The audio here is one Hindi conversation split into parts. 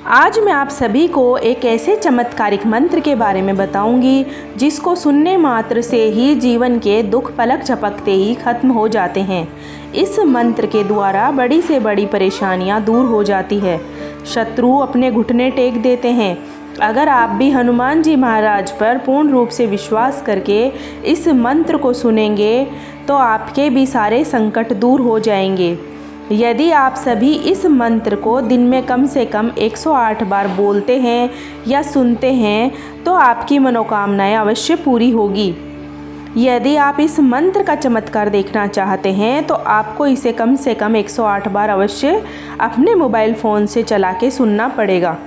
आज मैं आप सभी को एक ऐसे चमत्कारिक मंत्र के बारे में बताऊंगी जिसको सुनने मात्र से ही जीवन के दुख पलक झपकते ही खत्म हो जाते हैं। इस मंत्र के द्वारा बड़ी से बड़ी परेशानियां दूर हो जाती है, शत्रु अपने घुटने टेक देते हैं। अगर आप भी हनुमान जी महाराज पर पूर्ण रूप से विश्वास करके इस मंत्र को सुनेंगे तो आपके भी सारे संकट दूर हो जाएंगे। यदि आप सभी इस मंत्र को दिन में कम से कम 108 बार बोलते हैं या सुनते हैं तो आपकी मनोकामनाएं अवश्य पूरी होगी। यदि आप इस मंत्र का चमत्कार देखना चाहते हैं तो आपको इसे कम से कम 108 बार अवश्य अपने मोबाइल फ़ोन से चला के सुनना पड़ेगा।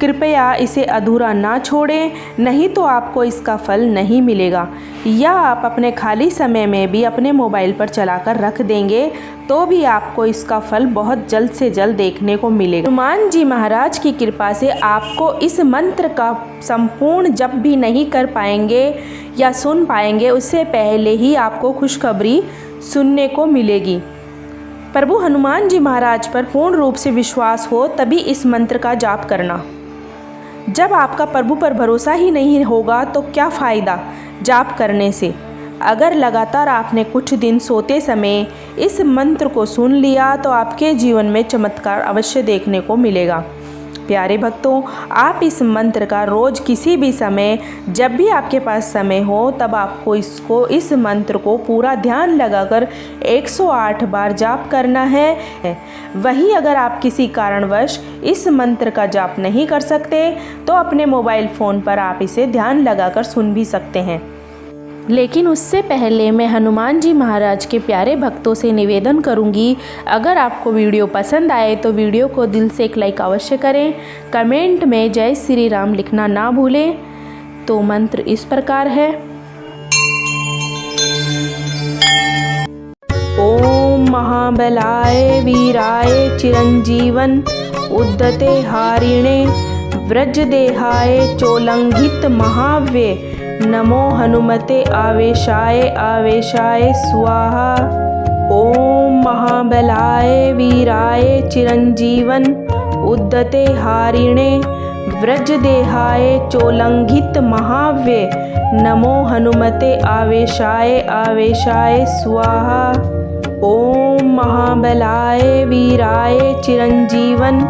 कृपया इसे अधूरा ना छोड़ें, नहीं तो आपको इसका फल नहीं मिलेगा। या आप अपने खाली समय में भी अपने मोबाइल पर चलाकर रख देंगे तो भी आपको इसका फल बहुत जल्द से जल्द देखने को मिलेगा। हनुमान जी महाराज की कृपा से आपको इस मंत्र का संपूर्ण जप भी नहीं कर पाएंगे या सुन पाएंगे, उससे पहले ही आपको खुशखबरी सुनने को मिलेगी। प्रभु हनुमान जी महाराज पर पूर्ण रूप से विश्वास हो तभी इस मंत्र का जाप करना। जब आपका प्रभु पर भरोसा ही नहीं होगा तो क्या फ़ायदा जाप करने से। अगर लगातार आपने कुछ दिन सोते समय इस मंत्र को सुन लिया तो आपके जीवन में चमत्कार अवश्य देखने को मिलेगा। प्यारे भक्तों, आप इस मंत्र का रोज़ किसी भी समय जब भी आपके पास समय हो तब आपको इस मंत्र को पूरा ध्यान लगाकर 108 बार जाप करना है। वहीं अगर आप किसी कारणवश इस मंत्र का जाप नहीं कर सकते तो अपने मोबाइल फ़ोन पर आप इसे ध्यान लगाकर सुन भी सकते हैं। लेकिन उससे पहले मैं हनुमान जी महाराज के प्यारे भक्तों से निवेदन करूंगी, अगर आपको वीडियो पसंद आए तो वीडियो को दिल से एक लाइक अवश्य करें। कमेंट में जय श्री राम लिखना ना भूलें। तो मंत्र इस प्रकार है। ओम महाबलाय वीराय चिरंजीवन उद्धते हारिणे व्रजदेहाय चोलंघित महाव्ये नमो हनुमते आवेशाय आवेशाय स्वाहा। ओम महाबलाय वीराय चिरंजीवन उद्धते हारिणे व्रजदेहाय चोलंघित महाव्ये नमो हनुमते आवेशाय आवेशाय स्वाहा। ओम महाबलाय वीराय चिरंजीवन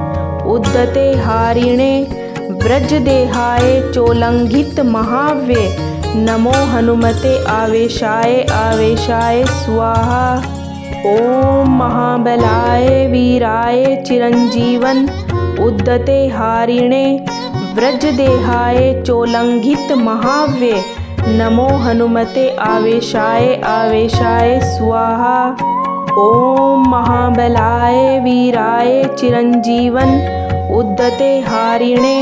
उद्धते हारिणे व्रजदेहाय चोलंघित महाव्ये नमो हनुमते आवेशाय आवेशाय स्वाहा। ओम महाबलाय वीराय चिरंजीवन उद्धते हारिणे व्रजदेहाय चोलंघित महाव्ये नमो हनुमते आवेशाय आवेशाय स्वाहा। ओम महाबलाय वीराय चिरंजीवन उद्धते हारिणे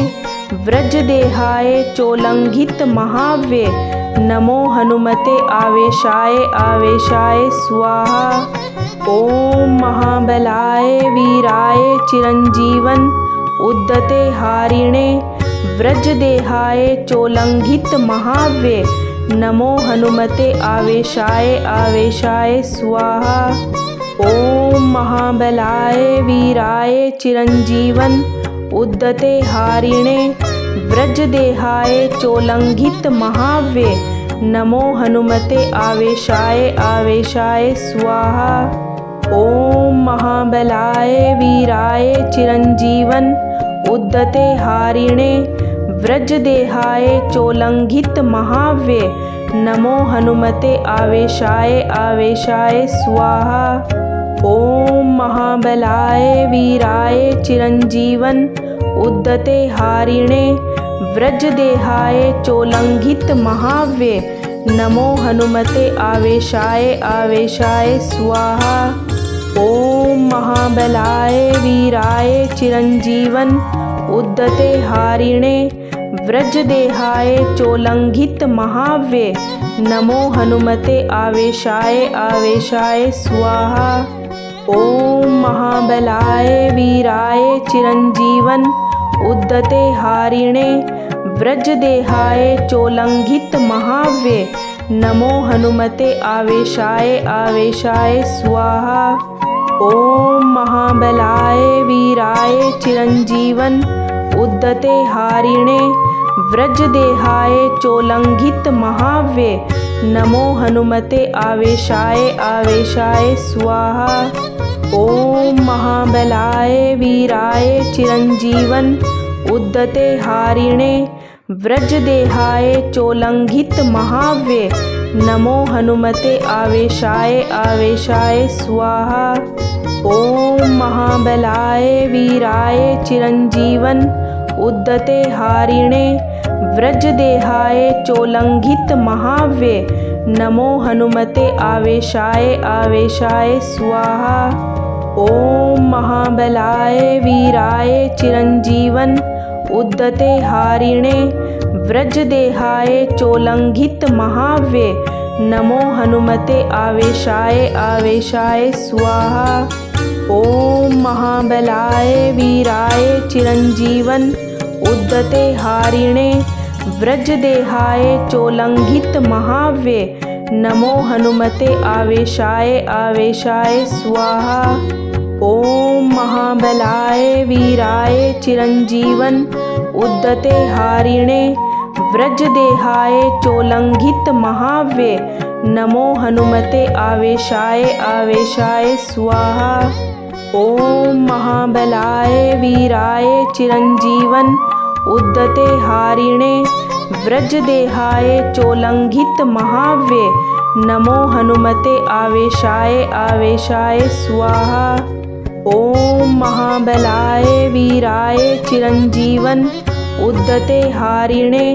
व्रजदेहाय चोलंघित महाव्ये नमो हनुमते आवेशाय आवेशाय स्वाहा। ओम महाबलाय वीराय चिरंजीवन उद्धते हारिणे व्रजदेहाय चोलंघित महाव्ये नमो हनुमते आवेशाय आवेशाय स्वाहा। ओम महाबलाय वीराय चिरंजीवन उद्धते हारिणे व्रजदेहाय चोलंघित महाव्ये नमो हनुमते आवेशाय आवेशाय स्वाहा। ओम महाबलाय वीराय चिरंजीवन उद्धते हारिणे व्रजदेहाय चोलंघित महाव्ये नमो हनुमते आवेशाय आवेशाय स्वाहा। ओम महाबलाय वीराय चिरंजीवन उद्धते हारिणे व्रजदेहाय चोलंघित महाव्ये नमो हनुमते आवेशाय आवेशाय स्वाहा। ओम महाबलाय वीराय चिरंजीवन उद्धते हारिणे व्रजदेहाय चोलंघित महाव्ये नमो हनुमते आवेशाय आवेशाय स्वाहा। ओम महाबलाय वीराय चिरंजीवन उद्धते हारिणे व्रजदेहाय चोलंघित महाव्ये नमो हनुमते आवेशाय आवेशाय स्वाहा। ओम महाबलाय वीराय चिरंजीवन उद्दते हारिणे व्रजदेहाय चोल्लंघित महाव्ये नमो हनुमते आवेशाय आवेशाय स्वाहा। ओम महाबलाय वीराय चिरंजीवन उद्दते हारिणे व्रजदेहाय चोल्लंघित महाव्ये नमो हनुमते आवेशाय आवेशाय स्वाहा। ओम महाबलाय वीराय चिरंजीवन उद्दते हारिणे व्रजदेहाय चोल्लंघित महाव्ये नमो हनुमते आवेशाय आवेशाय स्वाहा। ओम महाबलाय वीराय चिरंजीवन उद्दते हारिणे व्रजदेहाय चोल्लंघित महाव्ये नमो हनुमते आवेशाय आवेशाय स्वाहा। ओम महाबलाय वीराय चिरंजीवन उद्दते हारिणे व्रजदेहाय चोल्लंघित महाव्ये नमो हनुमते आवेशाय आवेशाय स्वाहा। ओम महाबलाय वीराय चिरंजीवन उद्दते हारिणे व्रजदेहाय चोल्लंघित महाव्ये नमो हनुमते आवेशाय आवेशाय स्वाहा। ओम महाबलाय वीराय चिरंजीवन उद्दते हारिणे व्रजदेहाय चोल्लंघित महाव्ये नमो हनुमते आवेशाय आवेशाय स्वाहा। ओम महाबलाय वीराय चिरंजीवन उद्दते हारिणे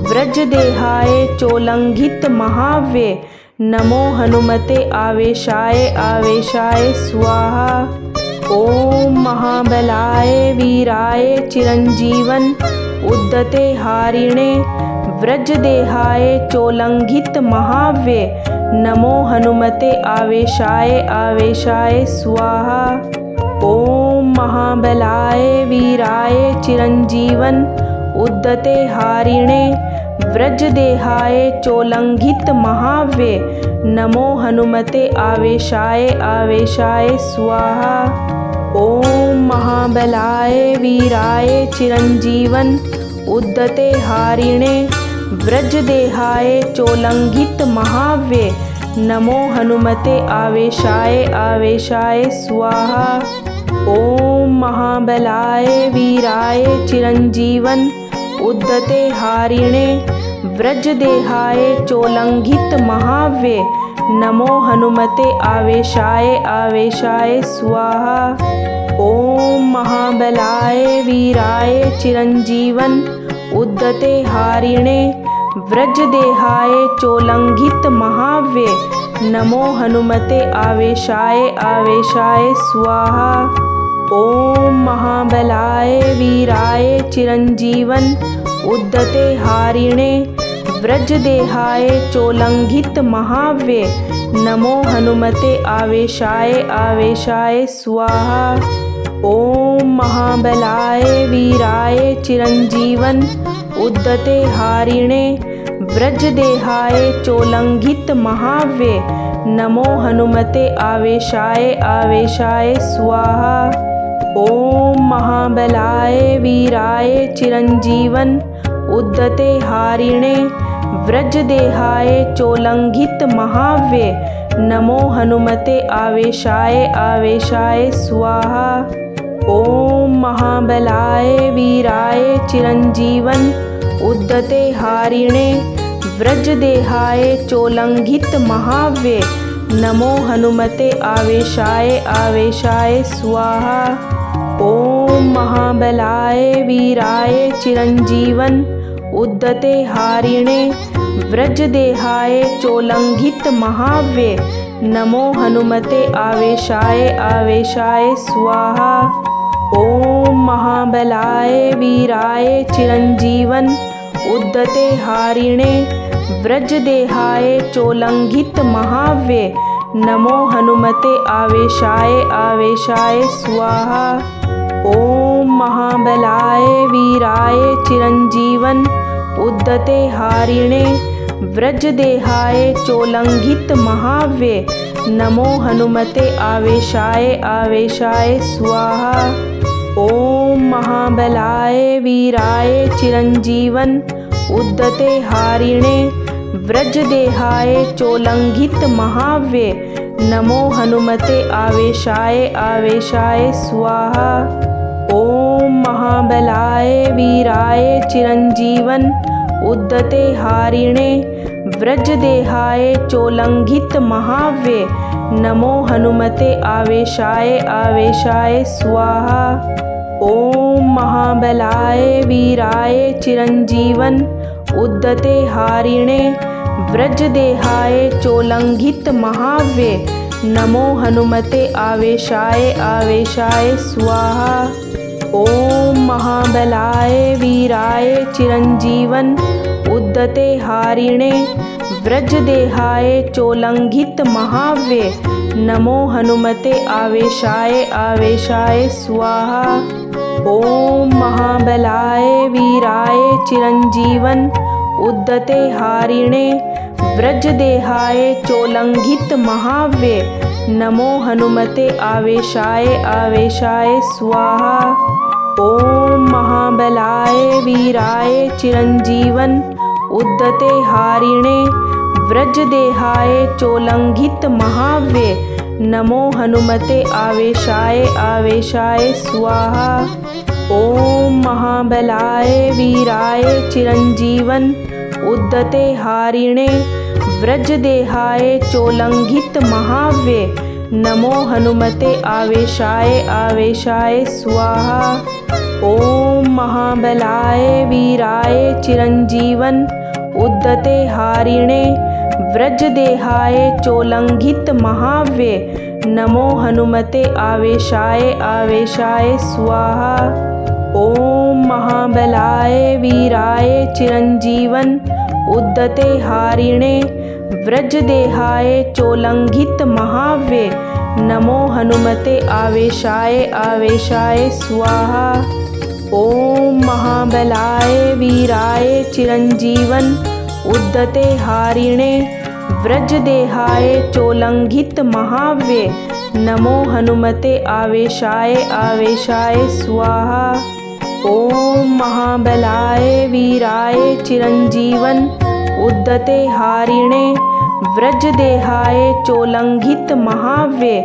व्रजदेहाय चोल्लंघित महाव्ये नमो हनुमते आवेशाय आवेशाय स्वाहा। ओम महाबलाय वीराय चिरंजीवन उद्दते हारिणे व्रजदेहाय चोल्लंघित महाव्ये नमो हनुमते आवेशाय आवेशाय स्वाहा। ओम महाबलाय वीराय चिरंजीवन उद्दते हारिणे व्रजदेहाय चोल्लंघित महाव्ये नमो हनुमते आवेशाय आवेशाय स्वाहा। ओम महाबलाय वीराय चिरंजीवन उद्दते हारिणे व्रजदेहाय चोल्लंघित महाव्ये नमो हनुमते आवेशाय आवेशाय स्वाहा। ओम महाबलाय वीराय चिरंजीवन उद्दते हारिणे व्रजदेहाय चोल्लंघित महाव्ये नमो हनुमते आवेशाय आवेशाय स्वाहा। ओम महाबलाय वीराय चिरंजीवन उद्दते हारिणे व्रजदेहाय चोल्लंघित महाव्ये नमो हनुमते आवेशाय आवेशाय स्वाहा। ओम महाबलाय वीराय चिरंजीवन उद्दते हारिणे व्रजदेहाय चोल्लंघित महाव्ये नमो हनुमते आवेशाय आवेशाय स्वाहा। ओम महाबलाय वीराय चिरंजीवन उद्दते हारिणे व्रजदेहाय चोल्लंघित महाव्ये नमो हनुमते आवेशाय आवेशाय स्वाहा। ओम महाबलाय वीराय चिरंजीवन उद्दते हारिणे व्रजदेहाय चोल्लंघित महाव्ये नमो हनुमते आवेशाय आवेशाय स्वाहा। ओम महाबलाय वीराय चिरंजीवन उद्दते हारिणे व्रजदेहाय चोल्लंघित महाव्ये नमो हनुमते आवेशाय आवेशाय स्वाहा। ओम महाबलाय वीराय चिरंजीवन उद्दते हारिणे व्रजदेहाय चोल्लंघित महाव्ये नमो हनुमते आवेशाय आवेशाय स्वाहा। ओम महाबलाय वीराय चिरंजीवन उद्दते हारिणे व्रजदेहाय चोल्लंघित महाव्ये नमो हनुमते आवेशाय आवेशाय स्वाहा। ओम महाबलाय वीराय चिरंजीवन उद्दते हारिणे व्रजदेहाय चोल्लंघित महाव्ये नमो हनुमते आवेशाय आवेशाय स्वाहा। ॐ महाबलाय वीराय चिरञ्जीवन उद्धते हारिणे व्रजदेहाय चोलंघित महाव्ये नमो हनुमते आवेशाय आवेशाय स्वाहा। ॐ महाबलाय वीराय चिरञ्जीवन उद्धते हारिणे व्रजदेहाय चोलंघित महाव्ये नमो हनुमते आवेशाय आवेशाय स्वाहा। ॐ महाबलाय वीराय चिरञ्जीवन उद्धते हारिणे व्रजदेहाय चोलंघित महाव्ये नमो हनुमते आवेशाय आवेशाय स्वाहा। ॐ महाबलाय वीराय चिरञ्जीवन उद्धते हारिणे व्रजदेहाय चोलंघित महाव्ये नमो हनुमते आवेशाय आवेशाय स्वाहा। ॐ महाबलाय वीराय चिरञ्जीवन उद्धते हारिणे व्रजदेहाय चोलंघित महाव्ये नमो हनुमते आवेशाय आवेशाय स्वाहा। ॐ महाबलाय वीराय चिरञ्जीवन उद्धते हारिणे व्रजदेहाय चोलंघित महाव्ये नमो हनुमते आवेशाय आवेशाय स्वाहा। ॐ महाबलाय वीराय चिरञ्जीवन उद्धते हारिणे व्रजदेहाय चोलंघित महाव्ये नमो हनुमते आवेशाय आवेशाय स्वाहा। ॐ महाबलाय वीराय चिरञ्जीवन उद्धते हारिणे व्रजदेहाय चोलंघित महाव्ये नमो हनुमते आवेशाय आवेशाय स्वाहा। ॐ महाबलाय वीराय चिरञ्जीवन उद्धते हारिणे व्रजदेहाय चोलंघित महाव्ये नमो हनुमते आवेशाय आवेशाय स्वाहा। ॐ महाबलाय वीराय चिरञ्जीवन उद्धते हारिणे व्रजदेहाय चोलंघित महाव्ये नमो हनुमते आवेशाय आवेशाय स्वाहा। ॐ महाबलाय वीराय चिरञ्जीवन उद्धते हारिणे व्रजदेहाय चोलंघित महाव्ये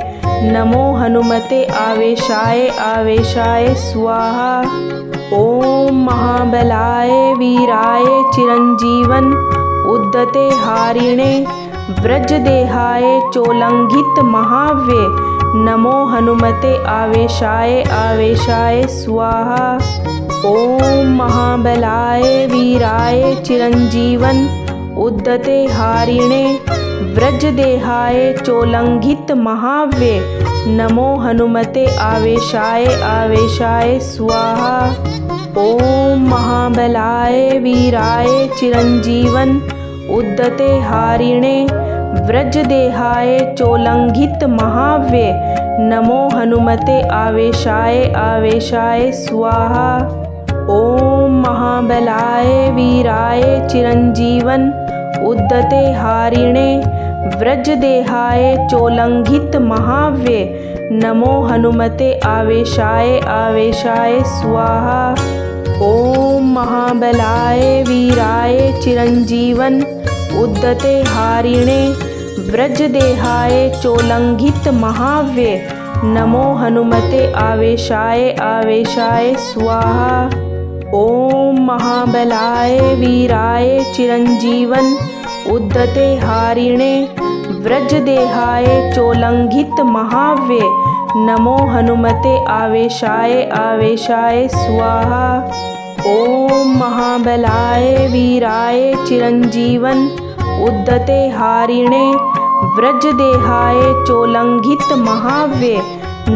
नमो हनुमते आवेशाय आवेशाय स्वाहा। ॐ महाबलाय वीराय चिरञ्जीवन उद्धते हारिणे व्रजदेहाय चोलंघित महाव्ये नमो हनुमते आवेशाय आवेशाय स्वाहा। ॐ महाबलाय वीराय चिरञ्जीवन उद्धते हारिणे व्रजदेहाय चोलंघित महाव्ये नमो हनुमते आवेशाय आवेशाय स्वाहा। ॐ महाबलाय वीराय चिरञ्जीवन उद्धते हारिणे व्रजदेहाय चोलंघित महाव्ये नमो हनुमते आवेशाय आवेशाय स्वाहा। ॐ महाबलाय वीराय चिरञ्जीवन उद्धते हारिणे व्रजदेहाय चोलंघित महाव्ये नमो हनुमते आवेशाय आवेशाय स्वाहा। ॐ महाबलाय वीराय चिरञ्जीवन उद्धते हारिणे व्रजदेहाय चोलंघित महाव्ये नमो हनुमते आवेशाय आवेशाय स्वाहा। ॐ महाबलाय वीराय चिरञ्जीवन उद्धते हारिणे व्रजदेहाय चोलंघित महाव्ये नमो हनुमते आवेशाय आवेशाय स्वाहा। ॐ महाबलाय वीराय चिरञ्जीवन उद्धते हारिणे व्रजदेहाय चोलंघित महाव्ये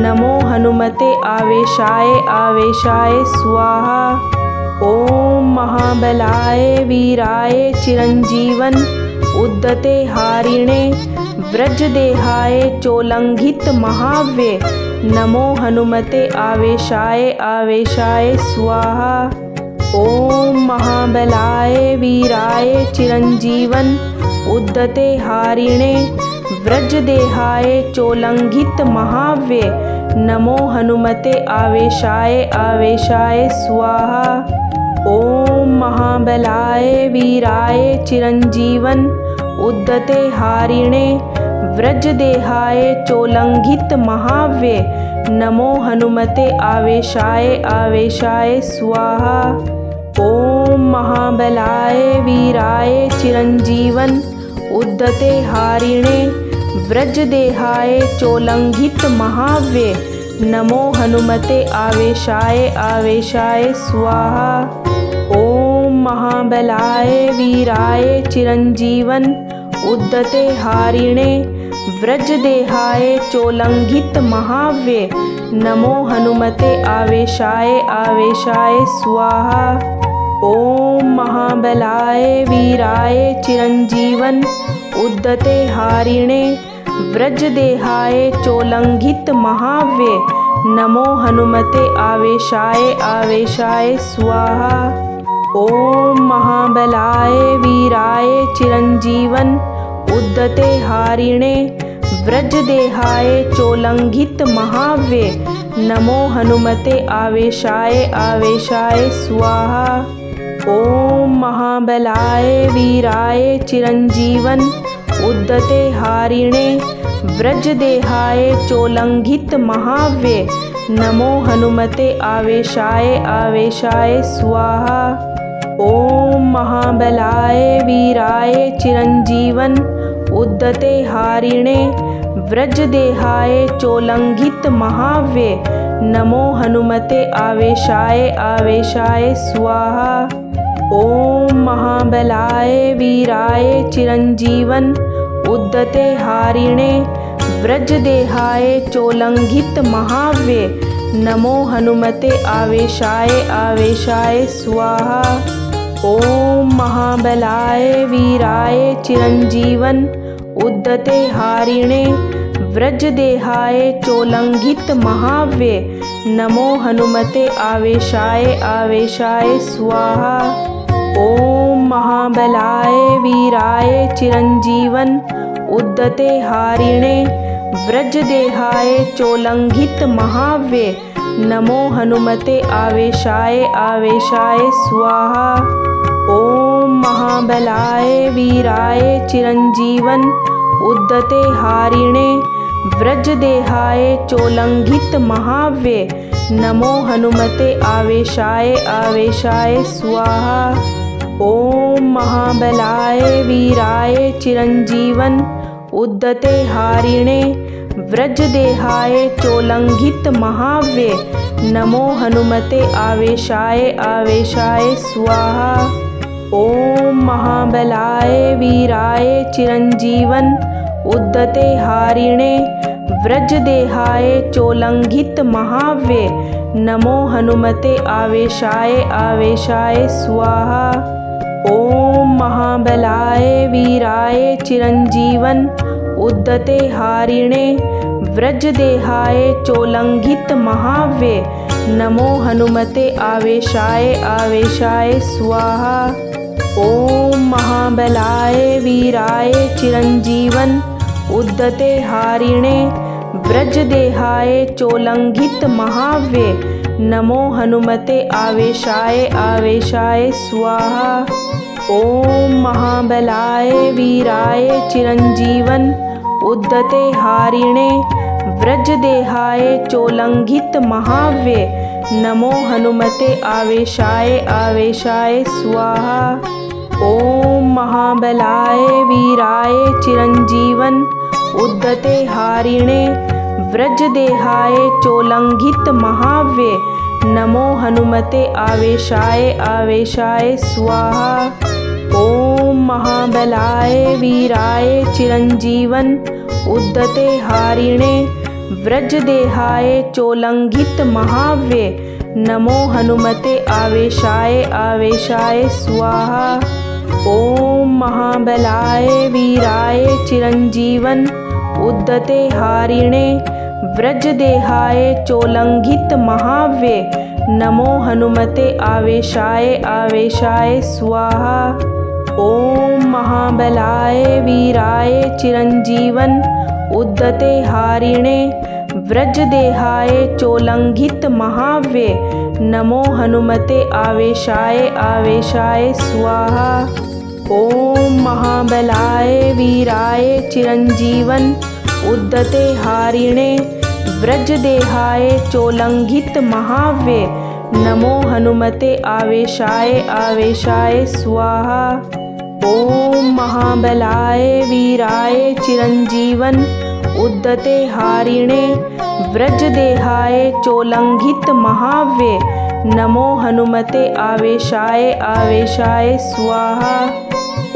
नमो हनुमते आवेशाय आवेशाय स्वाहा। ॐ महाबलाय वीराय चिरञ्जीवन उद्धते हारिणे व्रजदेहाय चोलंघित महाव्ये नमो हनुमते आवेशाय आवेशाय स्वाहा। ॐ महाबलाय वीराय चिरञ्जीवन उद्धते हारिणे व्रजदेहाय चोलंघित महाव्ये नमो हनुमते आवेशाय आवेशाय स्वाहा। ओम महाबलाय वीराय चिरंजीवन उद्धते हारिणे व्रजदेहाय चोलंघित महाव्ये नमो हनुमते आवेशाय आवेशाय स्वाहा। ओम महाबलाय वीराय चिरंजीवन उद्धते हारिणे व्रजदेहाय चोलंघित महाव्ये नमो हनुमते आवेशाय आवेशाय स्वाहा। ओम महाबलाय वीराय चिरंजीवन उद्धते हारिणे व्रजदेहाय चोलंघित महाव्ये नमो हनुमते आवेशाय आवेशाय स्वाहा। ओम महाबलाय वीराय चिरंजीवन उद्धते हारिणे व्रजदेहाय चोलंघित महाव्ये नमो हनुमते आवेशाय आवेशाय स्वाहा। ओम महाबलाय वीराय चिरंजीवन उद्धते हारिणे व्रजदेहाय चोलंघित महाव्ये नमो हनुमते आवेशाय आवेशाय स्वाहा। ओम महाबलाय वीराय चिरंजीवन उद्धते हारिणे व्रजदेहाय चोलंघित महाव्ये नमो हनुमते आवेशाय आवेशाय स्वाहा। ओम महाबलाय वीराय चिरंजीवन उद्धते हारिणे व्रजदेहाय चोलंघित महाव्ये नमो हनुमते आवेशाय आवेशाय स्वाहा। ओम महाबलाय वीराय चिरंजीवन उद्धते हारिणे व्रजदेहाय चोलंघित महाव्ये नमो हनुमते आवेशाय आवेशाय स्वाहा। ओम महाबलाय वीराय चिरंजीवन उद्धते हारिणे व्रजदेहाय चोलंघित महाव्ये नमो हनुमते आवेशाय आवेशाय स्वाहा। ओम महाबलाय वीराय चिरंजीवन उद्धते हारिणे व्रजदेहाय चोलंघित महाव्ये नमो हनुमते आवेशाय आवेशाय स्वाहा। ओम महाबलाय वीराय चिरंजीवन उद्धते हारिणे व्रजदेहाय चोलंघित महाव्ये नमो हनुमते आवेशाय आवेशाय स्वाहा। ओम महाबलाय वीराय चिरंजीवन उद्धते हारिणे व्रजदेहाय चोलंघित महाव्ये नमो हनुमते आवेशाय आवेशाय स्वाहा। ओम महाबलाय वीराय चिरंजीवन उद्धते हारिणे व्रजदेहाय चोलंघित महाव्ये नमो हनुमते आवेशाय आवेशाय स्वाहा। ओम महाबलाय वीराय चिरंजीवन उद्धते हारिणे व्रजदेहाय चोलंघित महाव्ये नमो हनुमते आवेशाय आवेशाय स्वाहा। ओम महाबलाय वीराय चिरंजीवन उद्धते हारिणे व्रजदेहाय चोलंघित महाव्ये नमो हनुमते आवेशाय आवेशाय स्वाहा। ओम महाबलाय वीराय चिरंजीवन उद्धते हारिणे व्रजदेहाय चोलंघित महाव्ये नमो हनुमते आवेशाय आवेशाय स्वाहा। ओम महाबलाय वीराय चिरंजीवन उद्धते हारिणे व्रजदेहाय चोलंघित महाव्ये नमो हनुमते आवेशाय आवेशाय स्वाहा। ओम महाबलाय वीराय चिरंजीवन उद्धते हारिणे व्रजदेहाय चोलंघित महाव्ये नमो हनुमते आवेशाय आवेशाय स्वाहा। ओम महाबलाय वीराय चिरंजीवन उद्धते हारिणे व्रजदेहाय चोलंघित महाव्ये नमो हनुमते आवेशाय आवेशाय स्वाहा। ओम महाबलाय वीराय चिरंजीवन उद्धते हारिणे व्रजदेहाय चोलंघित महाव्ये नमो हनुमते आवेशाय आवेशाय स्वाहा। ओम महाबलाय वीराय चिरंजीवन उद्दते हारिणे व्रजदेहाय चोलंघित महाव्ये नमो हनुमते आवेशाय आवेशाय स्वाहा। ओम महाबलाय वीराय चिरंजीवन उद्दते हारिणे व्रजदेहाय चोलंघित महाव्ये नमो हनुमते आवेशाय आवेशाय स्वाहा।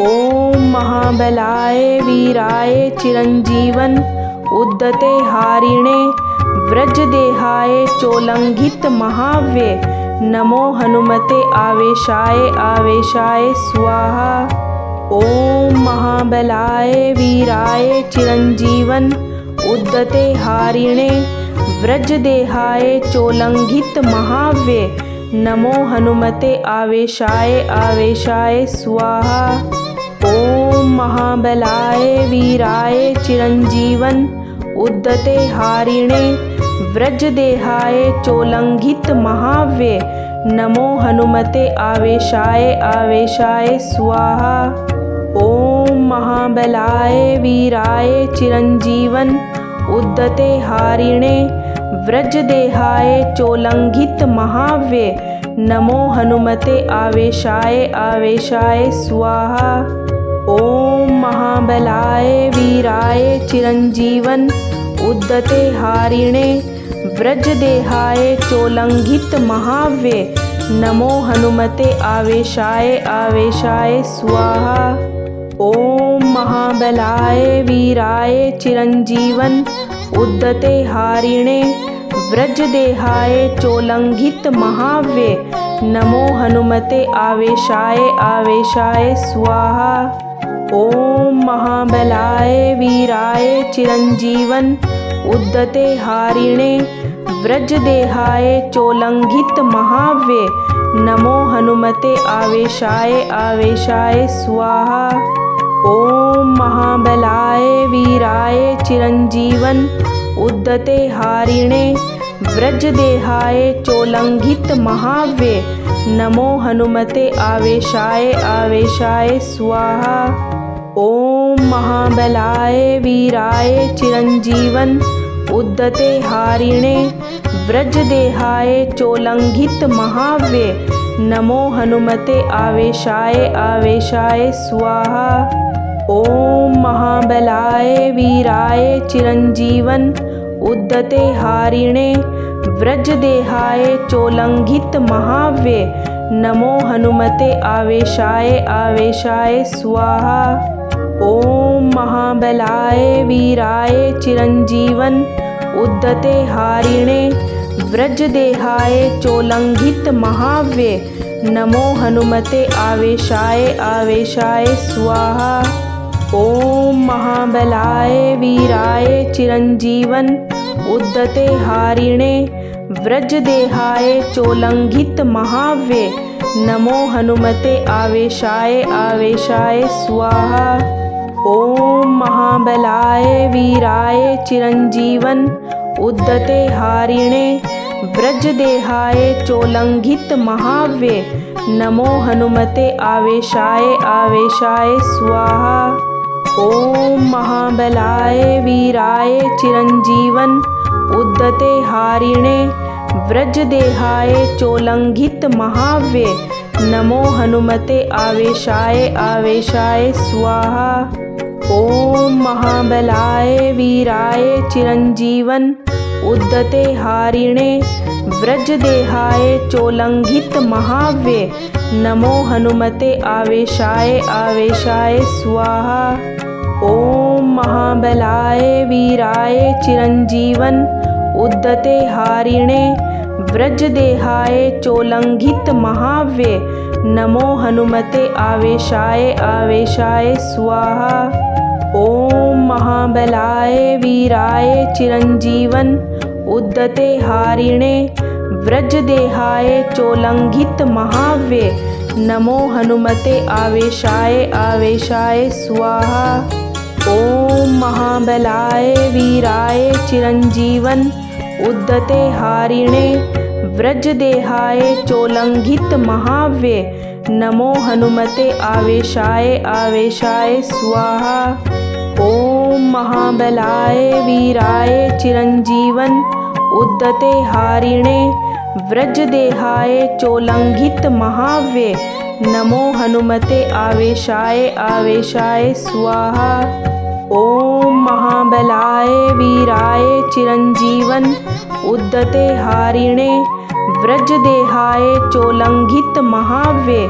ओम महाबलाय वीराय चिरंजीवन उद्दते हारिणे व्रजदेहाय चोलंघित महाव्ये नमो हनुमते आवेशाय आवेशाय स्वाहा। ओम महाबलाय वीराय चिरंजीवन उद्दते हारिणे व्रजदेहाय चोलंघित महाव्ये नमो हनुमते आवेशाय आवेशाय स्वाहा। ओम महाबलाय वीराय चिरंजीवन उद्दते हारिणे व्रजदेहाय चोलंघित महाव्ये नमो हनुमते आवेशाय आवेशाय स्वाहा। ओम महाबलाय वीराय चिरंजीवन उद्दते हारिणे व्रजदेहाय चोलंघित महाव्ये नमो हनुमते आवेशाय आवेशाय स्वाहा। ओम महाबलाय वीराय चिरंजीवन उद्दते हारिणे व्रजदेहाय चोलंघित महाव्ये नमो हनुमते आवेशाय आवेशाय स्वाहा। ओम महाबलाय वीराय चिरंजीवन उद्दते हारिणे व्रजदेहाय चोलंघित महाव्ये नमो हनुमते आवेशाय आवेशाय स्वाहा। ओम महाबलाय वीराय चिरंजीवन उद्दते हारिणे व्रजदेहाय चोलंघित महाव्ये नमो हनुमते आवेशाय आवेशाय स्वाहा। ओम महाबलाय वीराय चिरंजीवन उद्दते हारिणे व्रजदेहाय चोलंघित महाव्ये नमो हनुमते आवेशाय आवेशाय स्वाहा। ओम महाबलाय वीराय चिरंजीवन उद्दते हारिणे व्रजदेहाय चोलंघित महाव्ये नमो हनुमते आवेशाय आवेशाय स्वाहा। ओम महाबलाय वीराय चिरंजीवन उद्दते हारिणे व्रजदेहाय चोलंघित महाव्ये नमो हनुमते आवेशाय आवेशाय स्वाहा। ओम महाबलाय वीराय चिरंजीवन उद्दते हारिणे व्रजदेहाय चोलंघित महाव्ये नमो हनुमते आवेशाय आवेशाय स्वाहा। ओम महाबलाय वीराय चिरंजीवन उद्दते हारिणे व्रजदेहाय चोलंघित महाव्ये नमो हनुमते आवेशाय आवेशाय स्वाहा। ओम महाबलाय वीराय चिरंजीवन उद्दते हारिणे व्रजदेहाय चोलंघित महाव्ये नमो हनुमते आवेशाय आवेशाय स्वाहा। ओम महाबलाय वीराय चिरंजीवन उद्दते हारिणे व्रजदेहाय चोलंघित महाव्ये नमो हनुमते आवेशाय आवेशाय स्वाहा। ओम महाबलाय वीराय चिरंजीवन उद्दते हारिणे व्रजदेहाय चोलंघित महाव्ये नमो हनुमते आवेशाय आवेशाय स्वाहा। ओम महाबलाय वीराय चिरंजीवन उद्दते हारिणे व्रजदेहाय चोलंघित महाव्ये नमो हनुमते आवेशाय आवेशाय स्वाहा। ओम महाबलाय वीराय चिरंजीवन उद्दते हारिणे व्रजदेहाय चोलंघित महाव्ये नमो हनुमते आवेशाय आवेशाय स्वाहा। ओम महाबलाय वीराय चिरंजीवन उद्यते हारिणे व्रजदेहाय चोल्लंघित महाव्ये नमो हनुमते आवेशाय आवेशाय स्वाहा। ओम महाबलाय वीराय चिरंजीवन उद्यते हारिणे व्रजदेहाय चोल्लंघित महाव्ये नमो हनुमते आवेशाय आवेशाय स्वाहा। ओम महाबलाय वीराय चिरंजीवन उद्यते हारिणे व्रजदेहाय चोल्लंघित महाव्ये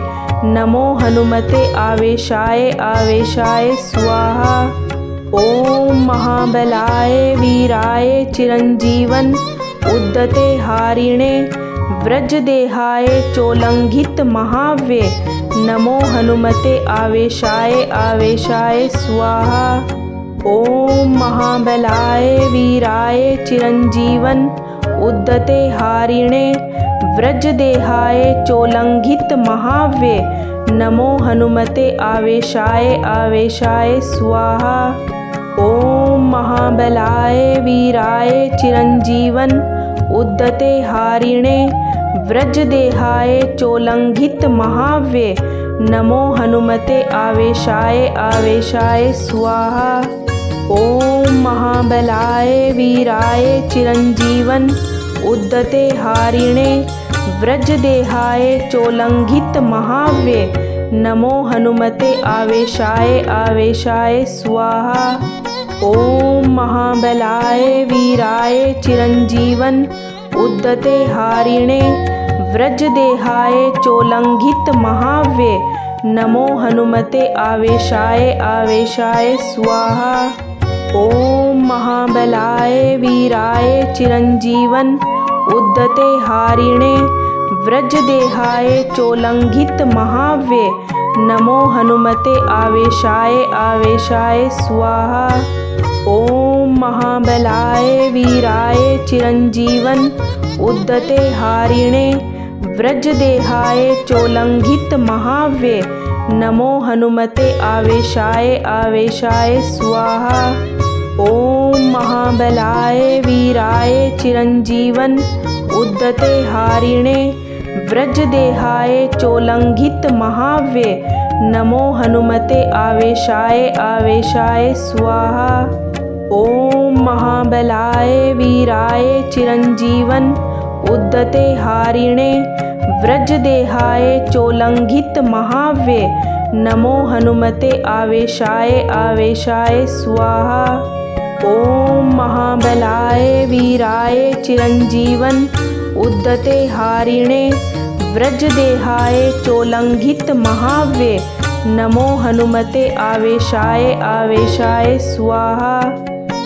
नमो हनुमते आवेशाय आवेशाय स्वाहा। ओम महाबलाय वीराय चिरंजीवन उद्यते हारिणे व्रजदेहाय चोल्लंघित महाव्ये नमो हनुमते आवेशाय आवेशाय स्वाहा। ओम महाबलाय वीराय चिरंजीवन उद्यते हारिणे व्रजदेहाय चोल्लंघित महाव्ये नमो हनुमते आवेशाय आवेशाय स्वाहा। ओम महाबलाय वीराय चिरंजीवन उद्यते हारिणे व्रजदेहाय चोल्लंघित महाव्ये नमो हनुमते आवेशाय आवेशाय स्वाहा। ओम महाबलाय वीराय चिरंजीवन उद्यते हारिणे व्रजदेहाय चोल्लंघित महाव्ये नमो हनुमते आवेशाय आवेशाय स्वाहा। ओम महाबलाय वीराय चिरंजीवन उद्यते हारिणे व्रजदेहाय चोल्लंघित महाव्ये नमो हनुमते आवेशाय आवेशाय स्वाहा। ओम महाबलाय वीराय चिरंजीवन उद्यते हारिणे व्रजदेहाय चोल्लंघित महाव्ये नमो हनुमते आवेशाय आवेशाय स्वाहा। ओम महाबलाय वीराय चिरंजीवन उद्यते हारिणे व्रजदेहाय चोल्लंघित महाव्ये नमो हनुमते आवेशाय आवेशाय स्वाहा। ओम महाबलाय वीराय चिरंजीवन उद्यते हारिणे व्रजदेहाय चोल्लंघित महाव्ये नमो हनुमते आवेशाय आवेशाय स्वाहा। ओम महाबलाय वीराय चिरंजीवन उद्यते हारिणे व्रजदेहाय चोल्लंघित महाव्ये नमो हनुमते आवेशाय आवेशाय स्वाहा। ओम महाबलाय वीराय चिरंजीवन उद्यते हारिणे व्रजदेहाय चोल्लंघित महाव्ये नमो हनुमते आवेशाय आवेशाय स्वाहा।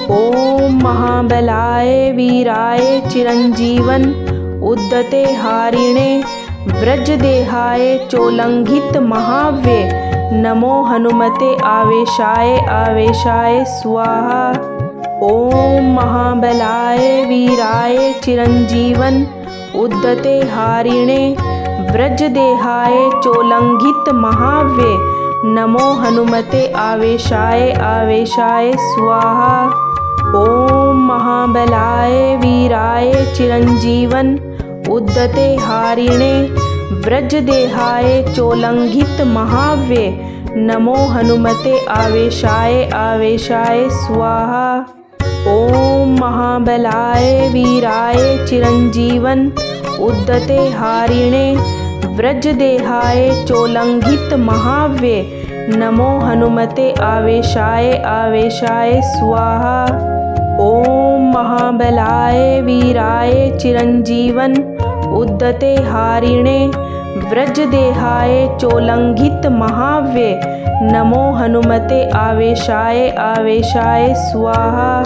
ओम महाबलाय वीराय चिरंजीवन उद्यते हारिणे व्रजदेहाय चोल्लंघित महाव्ये नमो हनुमते आवेशाय आवेशाय स्वाहा। ओम महाबलाय वीराय चिरंजीवन उद्यते हारिणे व्रजदेहाय चोल्लंघित महाव्ये नमो हनुमते आवेशाय आवेशाय स्वाहा। ओम महाबलाय वीराय चिरंजीवन उद्यते हारिणे व्रजदेहाय चोल्लंघित महाव्ये नमो हनुमते आवेशाय आवेशाय स्वाहा। ओम महाबलाय वीराय चिरंजीवन उद्यते हारिणे व्रजदेहाय चोल्लंघित महाव्ये नमो हनुमते आवेशाय आवेशाय स्वाहा। ओम महाबलाय वीराय चिरंजीवन उद्यते हारिणे व्रजदेहाय चोल्लंघित महाव्ये नमो हनुमते आवेशाय आवेशाय स्वाहा।